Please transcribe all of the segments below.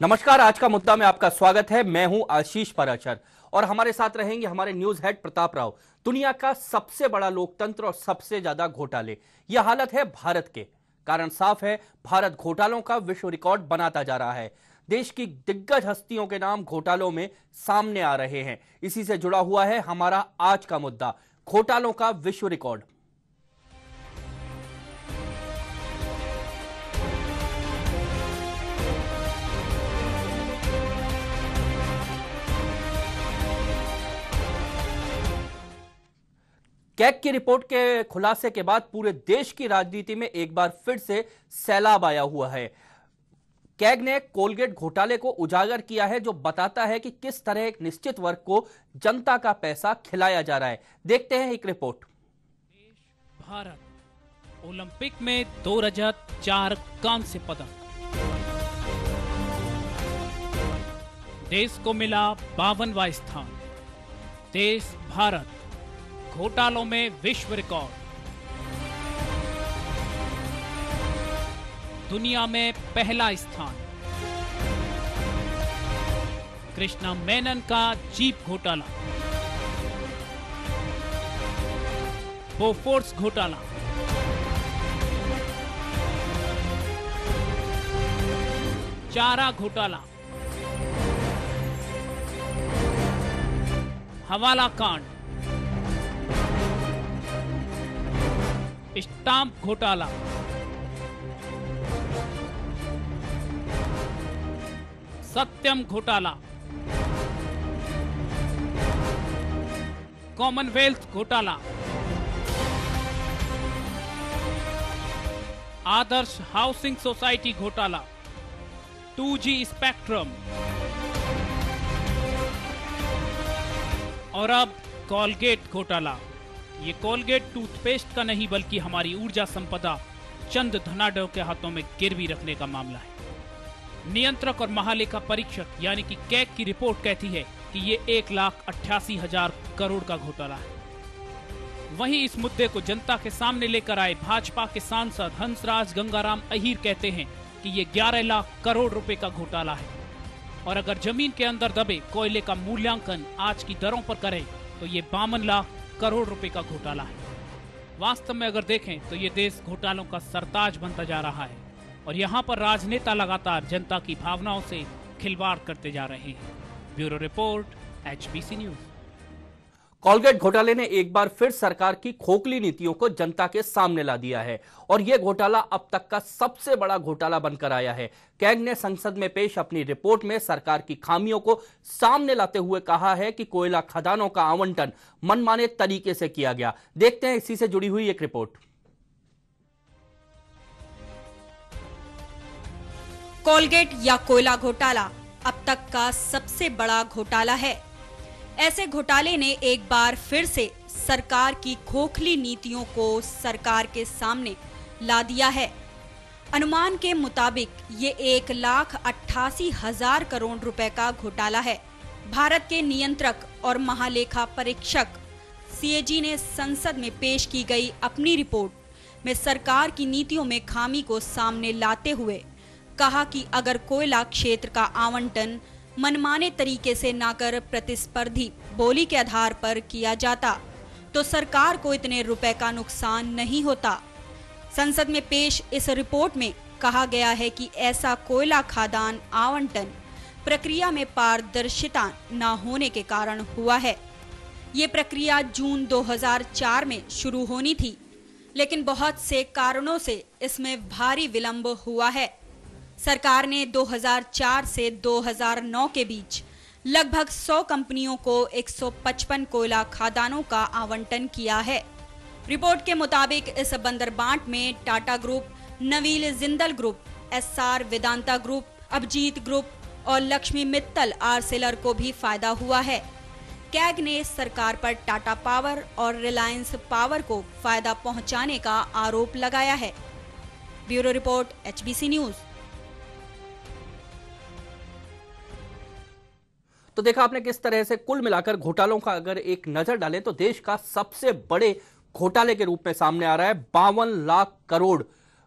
नमस्कार, आज का मुद्दा में आपका स्वागत है। मैं हूं आशीष पराशर और हमारे साथ रहेंगे हमारे न्यूज हेड प्रताप राव। दुनिया का सबसे बड़ा लोकतंत्र और सबसे ज्यादा घोटाले, यह हालत है भारत के। कारण साफ है, भारत घोटालों का विश्व रिकॉर्ड बनाता जा रहा है। देश की दिग्गज हस्तियों के नाम घोटालों में सामने आ रहे हैं। इसी से जुड़ा हुआ है हमारा आज का मुद्दा, घोटालों का विश्व रिकॉर्ड। कैग की रिपोर्ट के खुलासे के बाद पूरे देश की राजनीति में एक बार फिर से सैलाब आया हुआ है। कैग ने कोलगेट घोटाले को उजागर किया है, जो बताता है कि किस तरह एक निश्चित वर्ग को जनता का पैसा खिलाया जा रहा है। देखते हैं एक रिपोर्ट। भारत ओलंपिक में 2 रजत 4 कांस्य पदक, देश को मिला 52वां स्थान। देश भारत घोटालों में विश्व रिकॉर्ड, दुनिया में पहला स्थान। कृष्णा मेनन का जीप घोटाला, बोफोर्स घोटाला, चारा घोटाला, हवाला कांड, स्टाम्प घोटाला, सत्यम घोटाला, कॉमनवेल्थ घोटाला, आदर्श हाउसिंग सोसाइटी घोटाला, 2G स्पेक्ट्रम और अब कोलगेट घोटाला। ये कोलगेट टूथपेस्ट का नहीं बल्कि हमारी ऊर्जा संपदा चंद धनाढ्यों के हाथों में गिरवी रखने का मामला है। नियंत्रक और महालेखा परीक्षक यानी कि कैग की रिपोर्ट कहती है कि ये 1,88,000 करोड़ का घोटाला है। वहीं इस मुद्दे को जनता के सामने लेकर आए भाजपा के सांसद हंसराज गंगाराम अहीर कहते हैं कि ये 11 लाख करोड़ रुपए का घोटाला है और अगर जमीन के अंदर दबे कोयले का मूल्यांकन आज की दरों पर करें तो ये 52 लाख करोड़ रुपए का घोटाला है। वास्तव में अगर देखें तो ये देश घोटालों का सरताज बनता जा रहा है और यहाँ पर राजनेता लगातार जनता की भावनाओं से खिलवाड़ करते जा रहे हैं। Bureau report, HBC news. Colgate घोटाले ने एक बार फिर सरकार की खोखली नीतियों को जनता के सामने ला दिया है और यह घोटाला अब तक का सबसे बड़ा घोटाला बनकर आया है। कैग ने संसद में पेश अपनी रिपोर्ट में सरकार की खामियों को सामने लाते हुए कहा है कि कोयला खदानों का आवंटन मनमाने तरीके से किया गया। देखते हैं इसी से जुड़ी हुई एक रिपोर्ट। कोलगेट या कोयला घोटाला अब तक का सबसे बड़ा घोटाला है। ऐसे घोटाले ने एक बार फिर से सरकार की खोखली नीतियों को सरकार के सामने ला दिया है। अनुमान के मुताबिक ये 1,88,000 करोड़ रुपए का घोटाला है। भारत के नियंत्रक और महालेखा परीक्षक CAG ने संसद में पेश की गई अपनी रिपोर्ट में सरकार की नीतियों में खामी को सामने लाते हुए कहा कि अगर कोयला क्षेत्र का आवंटन मनमाने तरीके से ना कर प्रतिस्पर्धी बोली के आधार पर किया जाता तो सरकार को इतने रुपए का नुकसान नहीं होता। संसद में पेश इस रिपोर्ट में कहा गया है कि ऐसा कोयला खादान आवंटन प्रक्रिया में पारदर्शिता न होने के कारण हुआ है। ये प्रक्रिया जून 2004 में शुरू होनी थी, लेकिन बहुत से कारणों से इसमें भारी विलंब हुआ है। सरकार ने 2004 से 2009 के बीच लगभग 100 कंपनियों को 155 कोयला खादानों का आवंटन किया है। रिपोर्ट के मुताबिक इस बंदरबांट में Tata group, Naveen Jindal group, SR Vedanta group, Abhijit group और लक्ष्मी मित्तल आर्सेलर को भी फायदा हुआ है। कैग ने सरकार पर टाटा पावर और रिलायंस पावर को फायदा पहुंचाने का आरोप लगाया है। Bureau report, HBC news. तो देखा आपने किस तरह से कुल मिलाकर घोटालों का अगर एक नजर डालें तो देश का सबसे बड़े घोटाले के रूप में सामने आ रहा है 52 लाख करोड़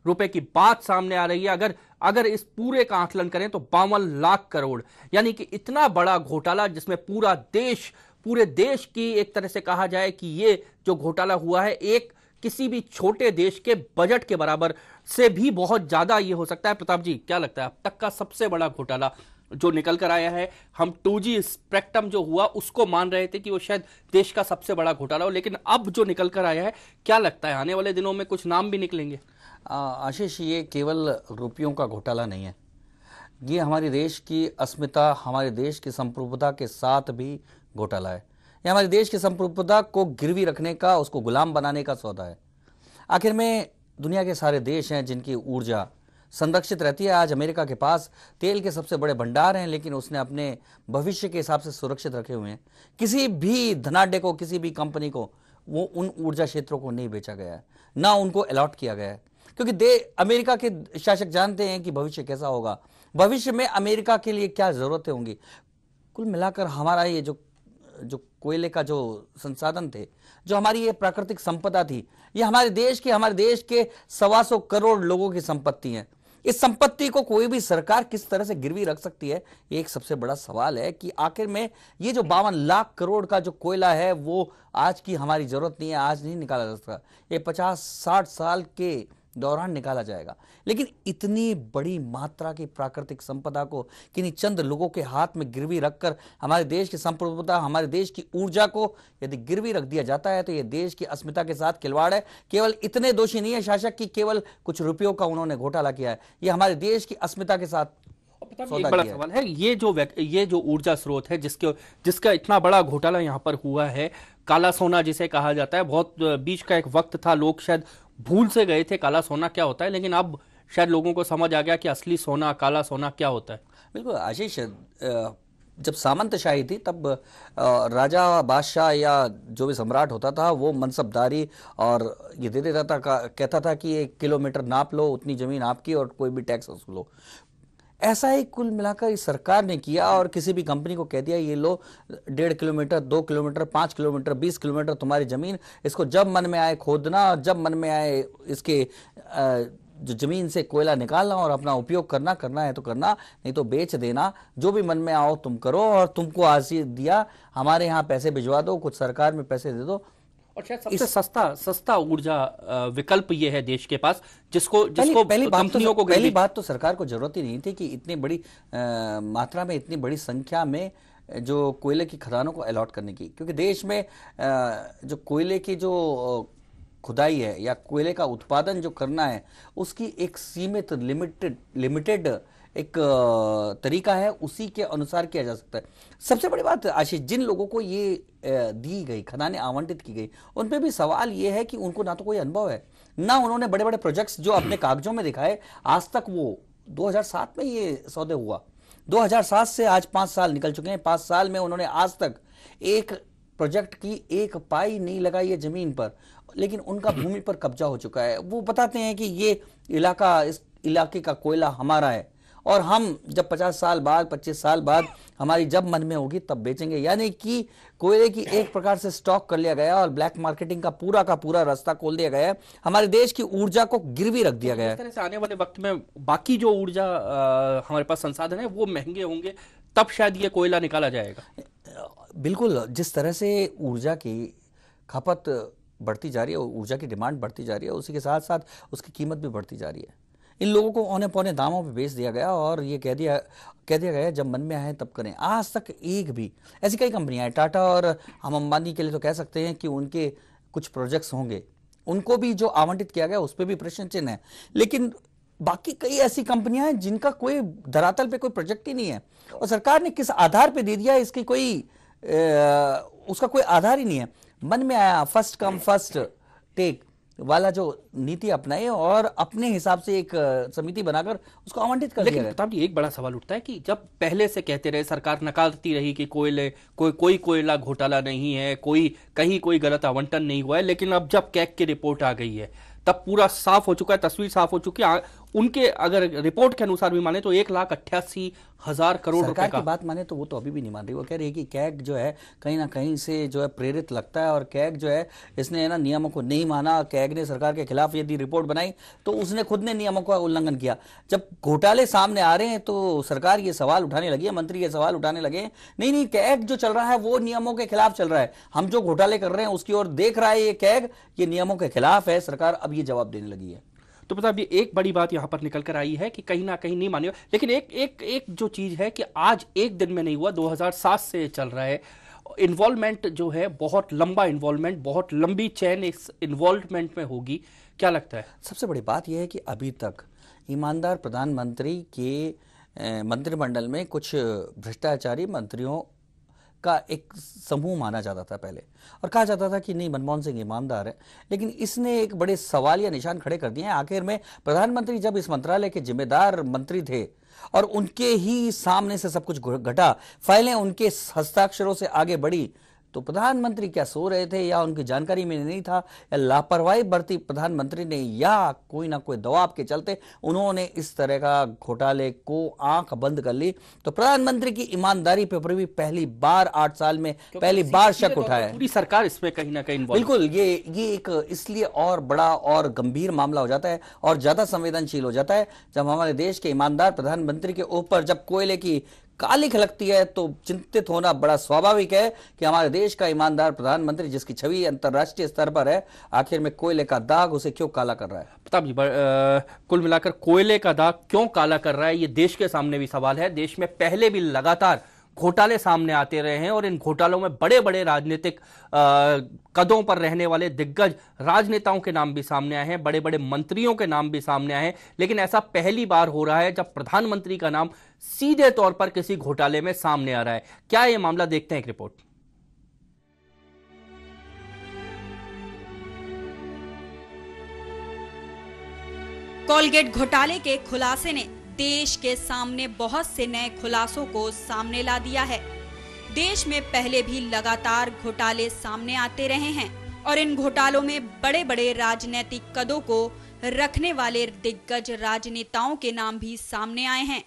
रुपए की बात सामने आ रही है। अगर इस पूरे का आकलन करें तो 52 लाख करोड़, यानी कि इतना बड़ा घोटाला जिसमें पूरे देश की, एक तरह से कहा जाए कि ये जो घोटाला हुआ है एक किसी भी छोटे देश के बजट के बराबर से भी बहुत ज्यादा ये हो सकता है। प्रताप जी, क्या लगता है अब तक का सबसे बड़ा घोटाला जो निकल कर आया है? हम 2G स्पेक्ट्रम जो हुआ उसको मान रहे थे कि वो शायद देश का सबसे बड़ा घोटाला हो, लेकिन अब जो निकल कर आया है, क्या लगता है आने वाले दिनों में कुछ नाम भी निकलेंगे? आशीष, ये केवल रुपयों का घोटाला नहीं है, ये हमारे देश की अस्मिता, हमारे देश की संप्रभुता के साथ भी घोटाला है। ये हमारे देश की संप्रभुता को गिरवी रखने का, उसको गुलाम बनाने का सौदा है। आखिर में दुनिया के सारे देश हैं जिनकी ऊर्जा संरक्षित रहती है। आज अमेरिका के पास तेल के सबसे बड़े भंडार हैं, लेकिन उसने अपने भविष्य के हिसाब से सुरक्षित रखे हुए हैं। किसी भी धनाढ्य को, किसी भी कंपनी को वो उन ऊर्जा क्षेत्रों को नहीं बेचा गया है, ना उनको अलॉट किया गया है, क्योंकि अमेरिका के शासक जानते हैं कि भविष्य कैसा होगा, भविष्य में अमेरिका के लिए क्या जरूरतें होंगी। कुल मिलाकर हमारा ये जो कोयले का जो संसाधन थे, जो हमारी ये प्राकृतिक संपदा थी, ये हमारे देश के 125 करोड़ लोगों की संपत्ति है। इस संपत्ति को कोई भी सरकार किस तरह से गिरवी रख सकती है, ये एक सबसे बड़ा सवाल है कि आखिर में ये जो 52 लाख करोड़ का जो कोयला है वो आज की हमारी जरूरत नहीं है, आज नहीं निकाला जा सकता, ये 50-60 साल के दौरान निकाला जाएगा। लेकिन इतनी बड़ी मात्रा की प्राकृतिक संपदा को किन्हीं चंद लोगों के हाथ में गिरवी रखकर हमारे देश की संप्रभुता, हमारे देश की ऊर्जा को यदि गिरवी रख दिया जाता है तो यह देश की अस्मिता के साथ खिलवाड़ है। केवल इतने दोषी नहीं है शासक की केवल कुछ रुपयों का उन्होंने घोटाला किया है, यह हमारे देश की अस्मिता के साथ एक बड़ा सवाल है। ये जो ऊर्जा स्रोत है जिसका इतना बड़ा घोटाला यहां पर हुआ है, काला सोना जिसे कहा जाता है, बहुत बीच का एक वक्त था लोग शायद भूल से गए थे काला सोना क्या होता है, लेकिन अब शायद लोगों को समझ आ गया कि असली सोना, काला सोना क्या होता है। बिल्कुल आशीष, जब सामंतशाही थी तब राजा, बादशाह या जो भी सम्राट होता था वो मनसबदारी और ये दे देता था, कहता था कि 1 किलोमीटर नाप लो, उतनी जमीन आपकी और कोई भी टैक्स वसूलो। ऐसा ही कुल मिलाकर इस सरकार ने किया और किसी भी कंपनी को कह दिया ये लो 1.5 किलोमीटर, 2 किलोमीटर, 5 किलोमीटर, 20 किलोमीटर तुम्हारी जमीन, इसको जब मन में आए खोदना और जब मन में आए इसके जो जमीन से कोयला निकालना और अपना उपयोग करना है तो करना, नहीं तो बेच देना, जो भी मन में आओ तुम करो और तुमको आज दिया हमारे यहाँ पैसे भिजवा दो, कुछ सरकार में पैसे दे दो। और शायद सबसे सस्ता ऊर्जा विकल्प ये है देश के पास, जिसको पहली बात तो सरकार को जरूरत ही नहीं थी कि इतनी बड़ी मात्रा में, इतनी बड़ी संख्या में जो कोयले की खदानों को अलॉट करने की, क्योंकि देश में जो कोयले की जो खुदाई है या कोयले का उत्पादन जो करना है उसकी एक सीमित लिमिटेड एक तरीका है, उसी के अनुसार किया जा सकता है। सबसे बड़ी बात आशीष, जिन लोगों को ये दी गई खदानें आवंटित की गई उन पे भी सवाल ये है कि उनको ना तो कोई अनुभव है, ना उन्होंने बड़े बड़े प्रोजेक्ट्स जो अपने कागजों में दिखाए। आज तक वो 2007 में ये सौदे हुआ, 2007 से आज 5 साल निकल चुके हैं, 5 साल में उन्होंने आज तक एक प्रोजेक्ट की एक पाई नहीं लगाई है जमीन पर, लेकिन उनका भूमि पर कब्जा हो चुका है। वो बताते हैं कि ये इलाका, इस इलाके का कोयला हमारा है और हम जब 50 साल बाद, 25 साल बाद हमारी जब मन में होगी तब बेचेंगे। यानी कि कोयले की एक प्रकार से स्टॉक कर लिया गया और ब्लैक मार्केटिंग का पूरा रास्ता खोल दिया गया है, हमारे देश की ऊर्जा को गिरवी रख दिया गया है। इस तरह से आने वाले वक्त में बाकी जो ऊर्जा हमारे पास संसाधन है वो महंगे होंगे, तब शायद ये कोयला निकाला जाएगा। बिल्कुल, जिस तरह से ऊर्जा की खपत बढ़ती जा रही है, ऊर्जा की डिमांड बढ़ती जा रही है, उसी के साथ साथ उसकी कीमत भी बढ़ती जा रही है। इन लोगों को औने पौने दामों पे बेच दिया गया और ये कह दिया गया जब मन में आए तब करें। आज तक एक भी ऐसी कई कंपनियां हैं, टाटा और हम अंबानी के लिए तो कह सकते हैं कि उनके कुछ प्रोजेक्ट्स होंगे, उनको भी जो आवंटित किया गया उस पर भी प्रश्न चिन्ह है, लेकिन बाकी कई ऐसी कंपनियां हैं जिनका कोई धरातल पे कोई प्रोजेक्ट ही नहीं है और सरकार ने किस आधार पे दे दिया इसकी उसका कोई आधार ही नहीं है। मन में आया फर्स्ट कम फर्स्ट टेक वाला जो नीति अपनाई और अपने हिसाब से एक समिति बनाकर उसको आवंटित कर दिया। लेकिन प्रताप जी, एक बड़ा सवाल उठता है कि जब पहले से कहते रहे, सरकार नकारती रही कि कोई कोयला घोटाला नहीं है, कहीं कोई गलत आवंटन नहीं हुआ है, लेकिन अब जब कैग की रिपोर्ट आ गई है तब पूरा साफ हो चुका है, तस्वीर साफ हो चुकी है, उनके अगर रिपोर्ट के अनुसार भी माने तो 1,88,000 करोड़ रुपए सरकार का। की बात माने तो वो तो अभी भी नहीं मान रही। वो कह रही है कि कैग जो है कहीं ना कहीं से जो है प्रेरित लगता है, और कैग जो है इसने ना नियमों को नहीं माना। कैग ने सरकार के खिलाफ यदि रिपोर्ट बनाई तो उसने खुद ने नियमों का उल्लंघन किया। जब घोटाले सामने आ रहे हैं तो सरकार ये सवाल उठाने लगी है, मंत्री ये सवाल उठाने लगे हैं, नहीं नहीं कैग जो चल रहा है वो नियमों के खिलाफ चल रहा है, हम जो घोटाले कर रहे हैं उसकी ओर देख रहा है ये कैग, ये नियमों के खिलाफ है। सरकार अब ये जवाब देने लगी है। तो पता ये एक बड़ी बात यहां पर निकल कर आई है कि कहीं ना कहीं नहीं माने। लेकिन एक जो चीज है कि आज एक दिन में नहीं हुआ, 2007 से चल रहा है। इन्वॉल्वमेंट जो है बहुत लंबा इन्वॉल्वमेंट, बहुत लंबी चेन इस इन्वॉल्वमेंट में होगी, क्या लगता है? सबसे बड़ी बात यह है कि अभी तक ईमानदार प्रधानमंत्री के मंत्रिमंडल में कुछ भ्रष्टाचारी मंत्रियों का एक समूह माना जाता था पहले, और कहा जाता था कि नहीं मनमोहन सिंह ईमानदार है। लेकिन इसने एक बड़े सवाल या निशान खड़े कर दिए हैं। आखिर में प्रधानमंत्री जब इस मंत्रालय के जिम्मेदार मंत्री थे और उनके ही सामने से सब कुछ घटा, फाइलें उनके हस्ताक्षरों से आगे बढ़ी, तो प्रधानमंत्री क्या सो रहे थे, या उनकी जानकारी में नहीं था, या लापरवाही बरती प्रधानमंत्री ने, या कोई ना कोई दबाव के चलते उन्होंने इस तरह का घोटाले को आंख बंद कर ली। तो प्रधानमंत्री की ईमानदारी पर भी पहली बार 8 साल में पहली बार शक उठा है। पूरी सरकार इसमें कहीं ना कहीं involved। बिल्कुल, ये एक इसलिए और बड़ा और गंभीर मामला हो जाता है और ज्यादा संवेदनशील हो जाता है जब हमारे देश के ईमानदार प्रधानमंत्री के ऊपर जब कोयले की काली खलकती है, तो चिंतित होना बड़ा स्वाभाविक है कि हमारे देश का ईमानदार प्रधानमंत्री जिसकी छवि अंतर्राष्ट्रीय स्तर पर है, आखिर में कोयले का दाग उसे क्यों काला कर रहा है। प्रताप जी, कुल मिलाकर कोयले का दाग क्यों काला कर रहा है, ये देश के सामने भी सवाल है। देश में पहले भी लगातार घोटाले सामने आते रहे हैं और इन घोटालों में बड़े बड़े राजनीतिक कदों पर रहने वाले दिग्गज राजनेताओं के नाम भी सामने आए हैं, बड़े बड़े मंत्रियों के नाम भी सामने आए हैं। लेकिन ऐसा पहली बार हो रहा है जब प्रधानमंत्री का नाम सीधे तौर पर किसी घोटाले में सामने आ रहा है। क्या यह मामला, देखते हैं एक रिपोर्ट। कोलगेट घोटाले के खुलासे ने देश के सामने बहुत से नए खुलासों को सामने ला दिया है। देश में पहले भी लगातार घोटाले सामने आते रहे हैं और इन घोटालों में बड़े बड़े राजनीतिक कदों को रखने वाले दिग्गज राजनेताओं के नाम भी सामने आए हैं,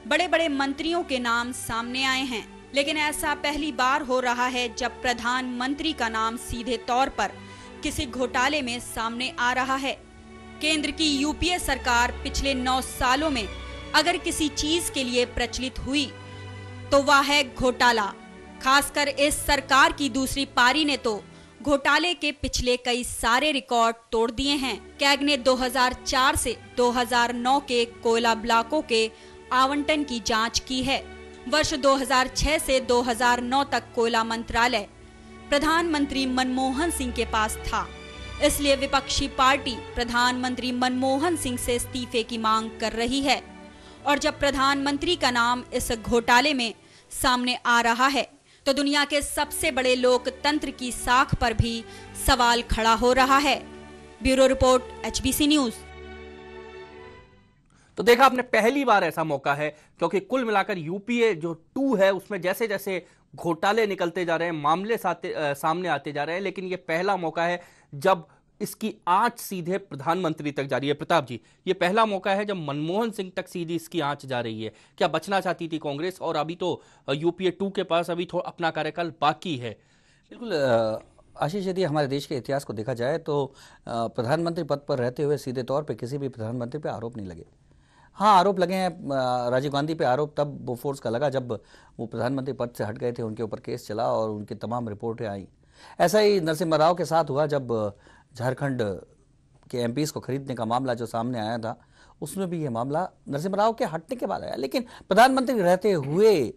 बड़े बड़े मंत्रियों के नाम सामने आए हैं। लेकिन ऐसा पहली बार हो रहा है जब प्रधानमंत्री का नाम सीधे तौर पर किसी घोटाले में सामने आ रहा है। केंद्र की यूपीए सरकार पिछले 9 सालों में अगर किसी चीज के लिए प्रचलित हुई तो वह है घोटाला। खासकर इस सरकार की दूसरी पारी ने तो घोटाले के पिछले कई सारे रिकॉर्ड तोड़ दिए हैं। कैग ने 2004 से 2009 के कोयला ब्लॉकों के आवंटन की जांच की है। वर्ष 2006 से 2009 तक कोयला मंत्रालय प्रधानमंत्री मनमोहन सिंह के पास था, इसलिए विपक्षी पार्टी प्रधानमंत्री मनमोहन सिंह से इस्तीफे की मांग कर रही है। और जब प्रधानमंत्री का नाम इस घोटाले में सामने आ रहा है तो दुनिया के सबसे बड़े लोकतंत्र की साख पर भी सवाल खड़ा हो रहा है। Bureau report, HBC news. तो देखा आपने, पहली बार ऐसा मौका है, क्योंकि कुल मिलाकर यूपीए जो 2 है उसमें जैसे जैसे घोटाले निकलते जा रहे हैं, मामले सामने आते जा रहे हैं, लेकिन ये पहला मौका है जब इसकी आंच सीधे प्रधानमंत्री तक जा रही है। प्रताप जी, ये पहला मौका है जब मनमोहन सिंह तक सीधी इसकी आंच जा रही है। क्या बचना चाहती थी कांग्रेस? और अभी तो यूपीए 2 के पास अभी थोड़ा अपना कार्यकाल बाकी है। बिल्कुल आशीष, यदि हमारे देश के इतिहास को देखा जाए तो प्रधानमंत्री पद पर रहते हुए सीधे तौर पर किसी भी प्रधानमंत्री पर आरोप नहीं लगे। हाँ, आरोप लगे हैं। राजीव गांधी पे आरोप तब बोफोर्स का लगा जब वो प्रधानमंत्री पद से हट गए थे, उनके ऊपर केस चला और उनकी तमाम रिपोर्टें आई। ऐसा ही नरसिम्हा राव के साथ हुआ जब झारखंड के एमपीज को खरीदने का मामला जो सामने आया था, उसमें भी ये मामला नरसिम्हा राव के हटने के बाद आया। लेकिन प्रधानमंत्री रहते हुए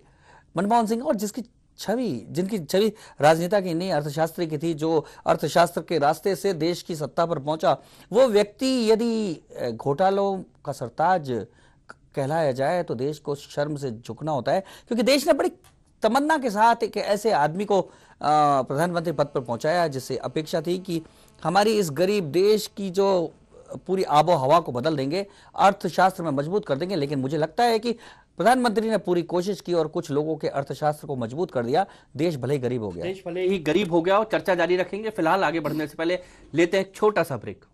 मनमोहन सिंह, और जिनकी छवि राजनेता की नहीं अर्थशास्त्री की थी, जो अर्थशास्त्र के रास्ते से देश की सत्ता पर पहुंचा, वो व्यक्ति यदि घोटालों का सरताज कहलाया जाए तो देश को शर्म से झुकना होता है, क्योंकि देश ने बड़ी तमन्ना के साथ एक ऐसे आदमी को प्रधानमंत्री पद पर पहुंचाया जिससे अपेक्षा थी कि हमारी इस गरीब देश की जो पूरी आबो हवा को बदल देंगे, अर्थशास्त्र में मजबूत कर देंगे। लेकिन मुझे लगता है कि प्रधानमंत्री ने पूरी कोशिश की और कुछ लोगों के अर्थशास्त्र को मजबूत कर दिया। देश भले ही गरीब हो गया। देश भले ही गरीब हो गया। और चर्चा जारी रखेंगे। फिलहाल आगे बढ़ने से पहले लेते हैं एक छोटा सा ब्रेक।